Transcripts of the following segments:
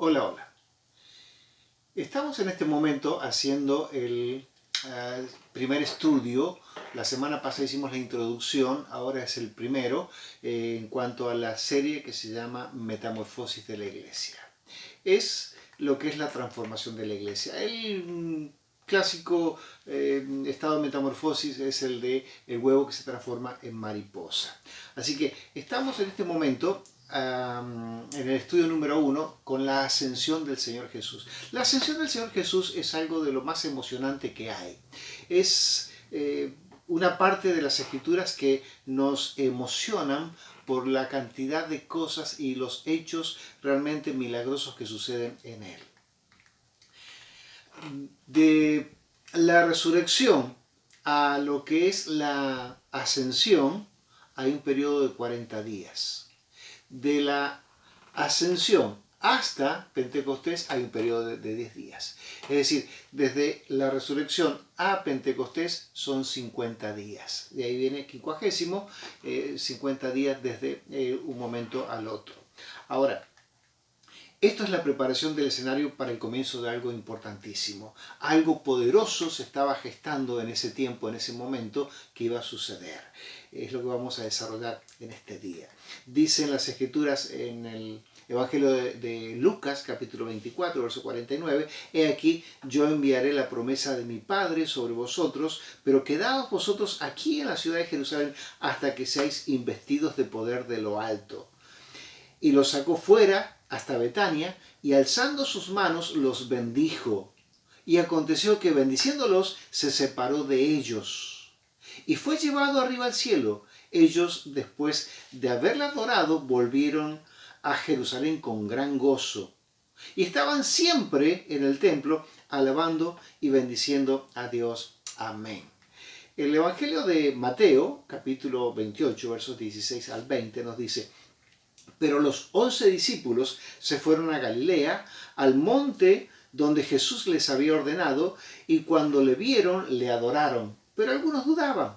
Hola, hola. Estamos en este momento haciendo el primer estudio. La semana pasada hicimos la introducción, ahora es el primero, en cuanto a la serie que se llama Metamorfosis de la Iglesia. Es lo que es la transformación de la Iglesia. El clásico estado de metamorfosis es el de el huevo que se transforma en mariposa. Así que estamos en este momento en el estudio número 1 con la ascensión del Señor Jesús. La ascensión del Señor Jesús es algo de lo más emocionante que hay. Es una parte de las escrituras que nos emocionan por la cantidad de cosas y los hechos realmente milagrosos que suceden en él. De la resurrección a lo que es la ascensión hay un periodo de 40 días. De la ascensión hasta Pentecostés hay un periodo de 10 días. Es decir, desde la resurrección a Pentecostés son 50 días. De ahí viene quincuagésimo, 50 días desde un momento al otro. Ahora, esto es la preparación del escenario para el comienzo de algo importantísimo. Algo poderoso se estaba gestando en ese tiempo, en ese momento, que iba a suceder. Es lo que vamos a desarrollar en este día. Dicen las escrituras en el Evangelio de Lucas, capítulo 24, verso 49, he aquí, yo enviaré la promesa de mi Padre sobre vosotros, pero quedaos vosotros aquí en la ciudad de Jerusalén hasta que seáis investidos de poder de lo alto. Y los sacó fuera hasta Betania, y alzando sus manos los bendijo. Y aconteció que bendiciéndolos se separó de ellos, y fue llevado arriba al cielo. Ellos, después de haberla adorado, volvieron a Jerusalén con gran gozo. Y estaban siempre en el templo, alabando y bendiciendo a Dios. Amén. El Evangelio de Mateo, capítulo 28, versos 16 al 20, nos dice: pero los 11 discípulos se fueron a Galilea, al monte donde Jesús les había ordenado, y cuando le vieron, le adoraron. Pero algunos dudaban.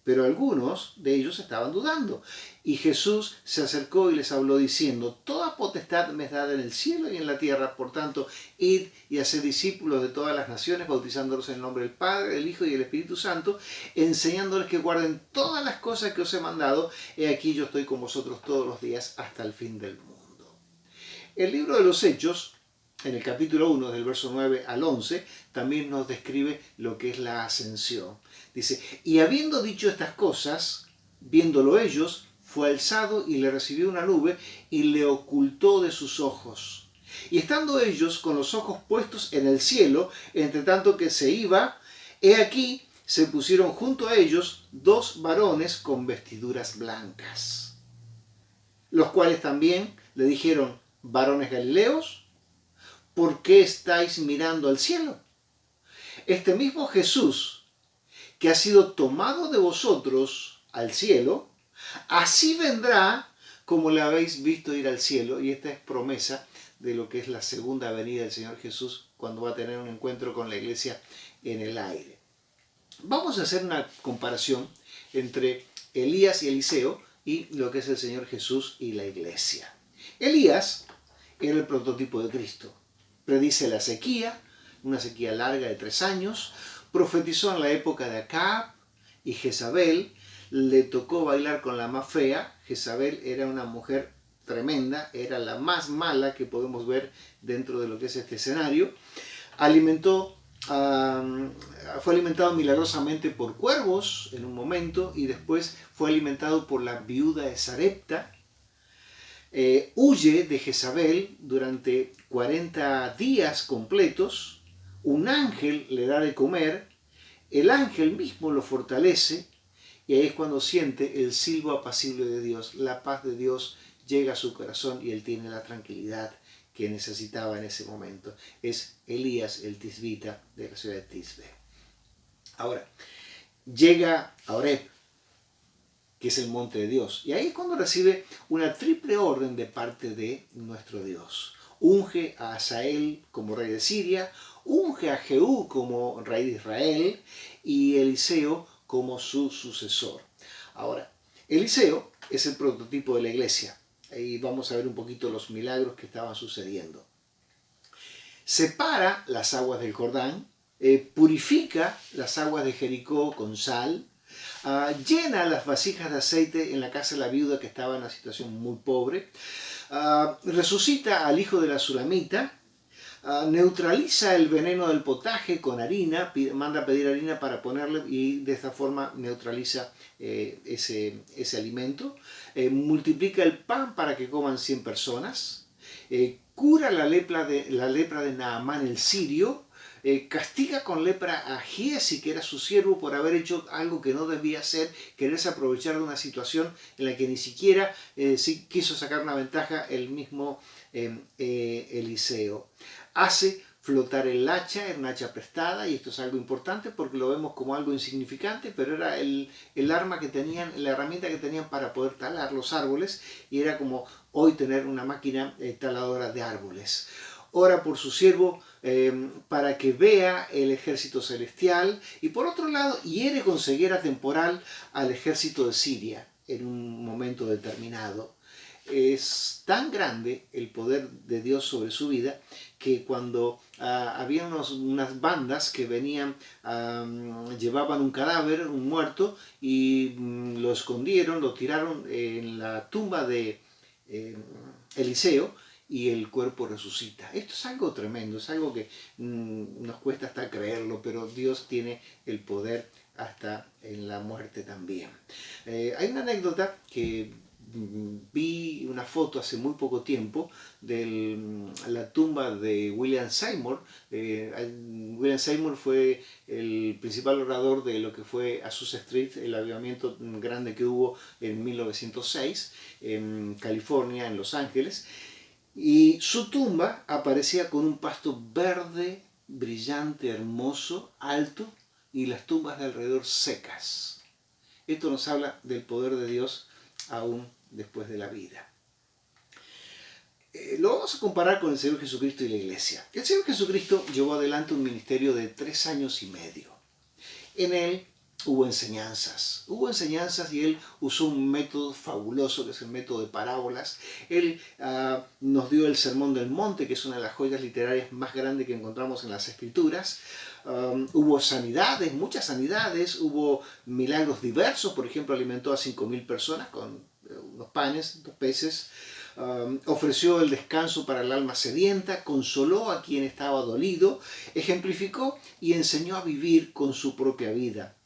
Pero algunos de ellos estaban dudando. Y Jesús se acercó y les habló diciendo: toda potestad me es dada en el cielo y en la tierra. Por tanto, id y haced discípulos de todas las naciones, bautizándolos en el nombre del Padre, del Hijo y del Espíritu Santo, enseñándoles que guarden todas las cosas que os he mandado. He aquí yo estoy con vosotros todos los días hasta el fin del mundo. El libro de los Hechos, en el capítulo 1, del verso 9 al 11, también nos describe lo que es la ascensión. Dice: y habiendo dicho estas cosas, viéndolo ellos, fue alzado y le recibió una nube y le ocultó de sus ojos. Y estando ellos con los ojos puestos en el cielo, entre tanto que se iba, he aquí se pusieron junto a ellos dos varones con vestiduras blancas, los cuales también le dijeron: varones galileos, ¿por qué estáis mirando al cielo? Este mismo Jesús, que ha sido tomado de vosotros al cielo, así vendrá como le habéis visto ir al cielo. Y esta es promesa de lo que es la segunda venida del Señor Jesús, cuando va a tener un encuentro con la iglesia en el aire. Vamos a hacer una comparación entre Elías y Eliseo y lo que es el Señor Jesús y la iglesia. Elías era el prototipo de Cristo. Predice la sequía, una sequía larga de 3 años, profetizó en la época de Acab y Jezabel, le tocó bailar con la más fea. Jezabel era una mujer tremenda, era la más mala que podemos ver dentro de lo que es este escenario. Fue alimentado milagrosamente por cuervos en un momento, y después fue alimentado por la viuda de Sarepta. Huye de Jezabel durante 40 días completos. Un ángel le da de comer, el ángel mismo lo fortalece, y ahí es cuando siente el silbo apacible de Dios. La paz de Dios llega a su corazón y él tiene la tranquilidad que necesitaba en ese momento. Es Elías el tisbita de la ciudad de Tisbe. Ahora, llega a Oreb, que es el monte de Dios, y ahí es cuando recibe una triple orden de parte de nuestro Dios. Unge a Hazael como rey de Siria, unge a Jehú como rey de Israel, y Eliseo como su sucesor. Ahora, Eliseo es el prototipo de la iglesia. Y vamos a ver un poquito los milagros que estaban sucediendo. Separa las aguas del Jordán, purifica las aguas de Jericó con sal, llena las vasijas de aceite en la casa de la viuda que estaba en una situación muy pobre, resucita al hijo de la Sulamita, neutraliza el veneno del potaje con harina, manda a pedir harina para ponerle y de esta forma neutraliza ese alimento, multiplica el pan para que coman 100 personas, cura la lepra de Naamán el sirio, castiga con lepra a Giesi, que era su siervo, por haber hecho algo que no debía hacer, quererse aprovechar de una situación en la que ni siquiera quiso sacar una ventaja el mismo Eliseo. Hace flotar el hacha, era una hacha prestada, y esto es algo importante porque lo vemos como algo insignificante, pero era el arma que tenían, la herramienta que tenían para poder talar los árboles, y era como hoy tener una máquina taladora de árboles. Ora por su siervo para que vea el ejército celestial, y por otro lado hiere con ceguera temporal al ejército de Siria en un momento determinado. Es tan grande el poder de Dios sobre su vida que cuando había unas bandas que venían, llevaban un cadáver, un muerto, y lo escondieron, lo tiraron en la tumba de Eliseo, y el cuerpo resucita. Esto es algo tremendo, es algo que nos cuesta hasta creerlo, pero Dios tiene el poder hasta en la muerte también. Hay una anécdota que vi una foto hace muy poco tiempo de la tumba de William Seymour. William Seymour fue el principal orador de lo que fue Azusa Street, el avivamiento grande que hubo en 1906 en California, en Los Ángeles. Y su tumba aparecía con un pasto verde, brillante, hermoso, alto, y las tumbas de alrededor secas. Esto nos habla del poder de Dios aún después de la vida. Lo vamos a comparar con el Señor Jesucristo y la iglesia. El Señor Jesucristo llevó adelante un ministerio de 3 años y medio. En él hubo enseñanzas y él usó un método fabuloso que es el método de parábolas. Él nos dio el Sermón del Monte, que es una de las joyas literarias más grandes que encontramos en las Escrituras. Hubo sanidades, muchas sanidades, hubo milagros diversos. Por ejemplo, alimentó a 5.000 personas con unos panes, 2 peces. Ofreció el descanso para el alma sedienta, consoló a quien estaba dolido, ejemplificó y enseñó a vivir con su propia vida.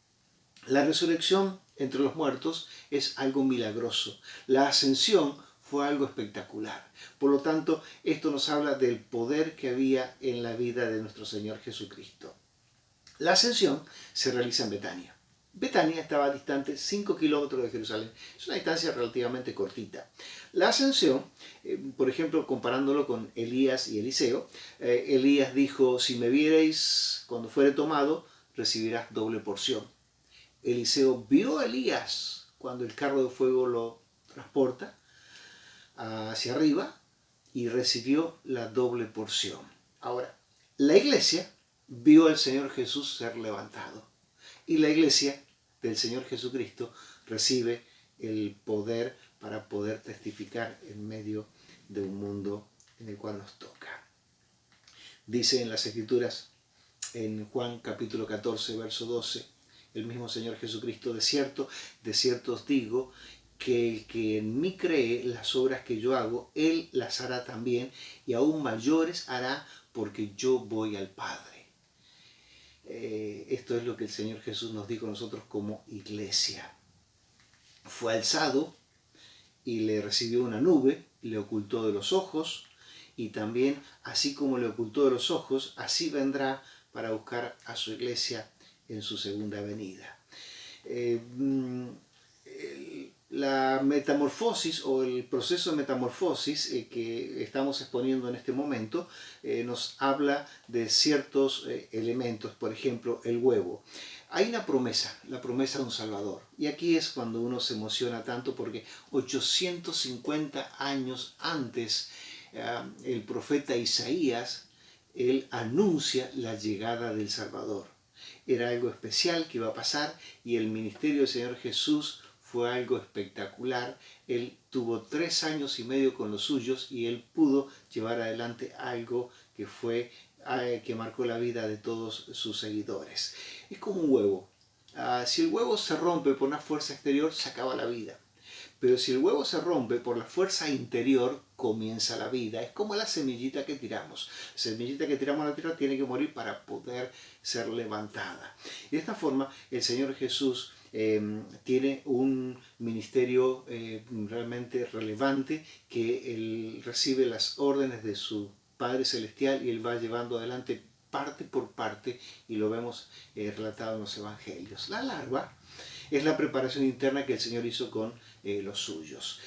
La resurrección entre los muertos es algo milagroso. La ascensión fue algo espectacular. Por lo tanto, esto nos habla del poder que había en la vida de nuestro Señor Jesucristo. La ascensión se realiza en Betania. Betania estaba distante 5 kilómetros de Jerusalén. Es una distancia relativamente cortita. La ascensión, por ejemplo, comparándolo con Elías y Eliseo, Elías dijo: si me viereis cuando fuere tomado, recibirás doble porción. Eliseo vio a Elías cuando el carro de fuego lo transporta hacia arriba y recibió la doble porción. Ahora, la iglesia vio al Señor Jesús ser levantado, y la iglesia del Señor Jesucristo recibe el poder para poder testificar en medio de un mundo en el cual nos toca. Dice en las Escrituras, en Juan capítulo 14, verso 12, el mismo Señor Jesucristo: de cierto os digo, que el que en mí cree, las obras que yo hago, él las hará también, y aún mayores hará, porque yo voy al Padre. Esto es lo que el Señor Jesús nos dijo a nosotros como iglesia. Fue alzado y le recibió una nube, le ocultó de los ojos, y también, así como le ocultó de los ojos, así vendrá para buscar a su iglesia en su segunda venida. La metamorfosis o el proceso de metamorfosis que estamos exponiendo en este momento nos habla de ciertos elementos. Por ejemplo, el huevo. Hay una promesa, la promesa de un Salvador. Y aquí es cuando uno se emociona tanto, porque 850 años antes el profeta Isaías, él anuncia la llegada del Salvador. Era algo especial que iba a pasar, y el ministerio del Señor Jesús fue algo espectacular. Él tuvo 3 años y medio con los suyos y él pudo llevar adelante algo que fue que marcó la vida de todos sus seguidores. Es como un huevo. Si el huevo se rompe por una fuerza exterior, se acaba la vida. Pero si el huevo se rompe por la fuerza interior, comienza la vida. Es como la semillita que tiramos. La semillita que tiramos a la tierra tiene que morir para poder ser levantada. Y de esta forma, el Señor Jesús tiene un ministerio realmente relevante, que Él recibe las órdenes de su Padre Celestial y Él va llevando adelante parte por parte, y lo vemos relatado en los Evangelios. La larva es la preparación interna que el Señor hizo con los suyos,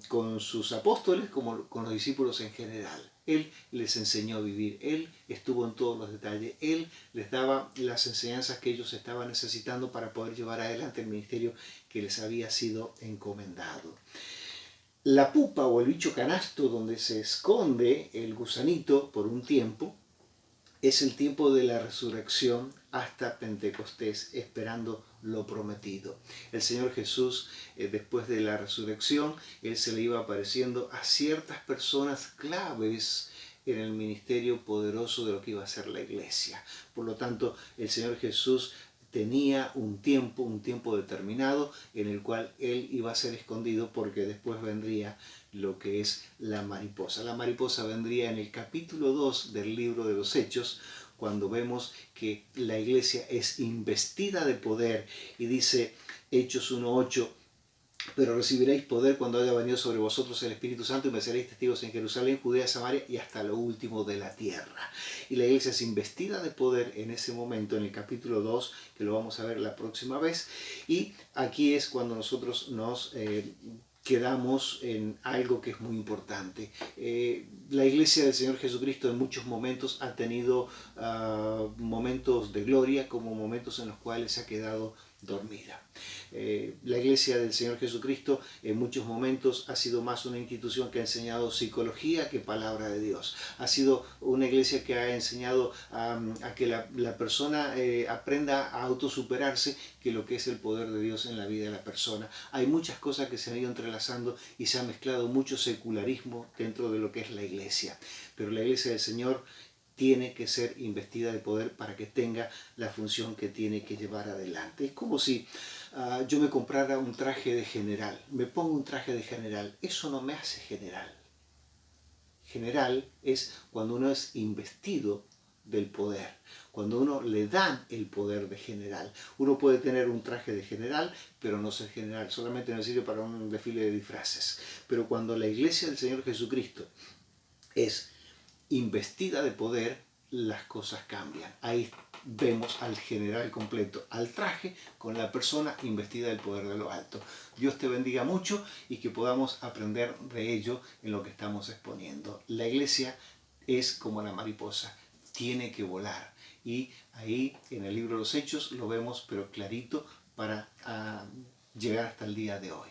con sus apóstoles como con los discípulos en general. Él les enseñó a vivir, Él estuvo en todos los detalles, Él les daba las enseñanzas que ellos estaban necesitando para poder llevar adelante el ministerio que les había sido encomendado. La pupa o el bicho canasto donde se esconde el gusanito por un tiempo es el tiempo de la resurrección hasta Pentecostés, esperando lo prometido. El Señor Jesús, después de la resurrección, Él se le iba apareciendo a ciertas personas claves en el ministerio poderoso de lo que iba a ser la iglesia. Por lo tanto, el Señor Jesús tenía un tiempo determinado en el cual Él iba a ser escondido, porque después vendría lo que es la mariposa. La mariposa vendría en el capítulo 2 del libro de los Hechos, cuando vemos que la iglesia es investida de poder, y dice Hechos 1:8: pero recibiréis poder cuando haya venido sobre vosotros el Espíritu Santo, y me seréis testigos en Jerusalén, Judea, Samaria y hasta lo último de la tierra. Y la iglesia es investida de poder en ese momento, en el capítulo 2, que lo vamos a ver la próxima vez. Y aquí es cuando nosotros nos quedamos en algo que es muy importante. La iglesia del Señor Jesucristo en muchos momentos ha tenido momentos de gloria, como momentos en los cuales se ha quedado dormida. La iglesia del Señor Jesucristo en muchos momentos ha sido más una institución que ha enseñado psicología que palabra de Dios. Ha sido una iglesia que ha enseñado a que la persona aprenda a autosuperarse, que lo que es el poder de Dios en la vida de la persona. Hay muchas cosas que se han ido entrelazando y se ha mezclado mucho secularismo dentro de lo que es la iglesia. Pero la iglesia del Señor tiene que ser investida de poder para que tenga la función que tiene que llevar adelante. Es como si yo me comprara un traje de general, me pongo un traje de general, eso no me hace general. General es cuando uno es investido del poder, cuando uno le dan el poder de general. Uno puede tener un traje de general, pero no ser general, solamente me sirve para un desfile de disfraces. Pero cuando la iglesia del Señor Jesucristo es investida de poder, las cosas cambian. Ahí vemos al general completo, al traje, con la persona investida del poder de lo alto. Dios te bendiga mucho y que podamos aprender de ello en lo que estamos exponiendo. La iglesia es como la mariposa, tiene que volar. Y ahí en el libro de los Hechos lo vemos, pero clarito, para llegar hasta el día de hoy.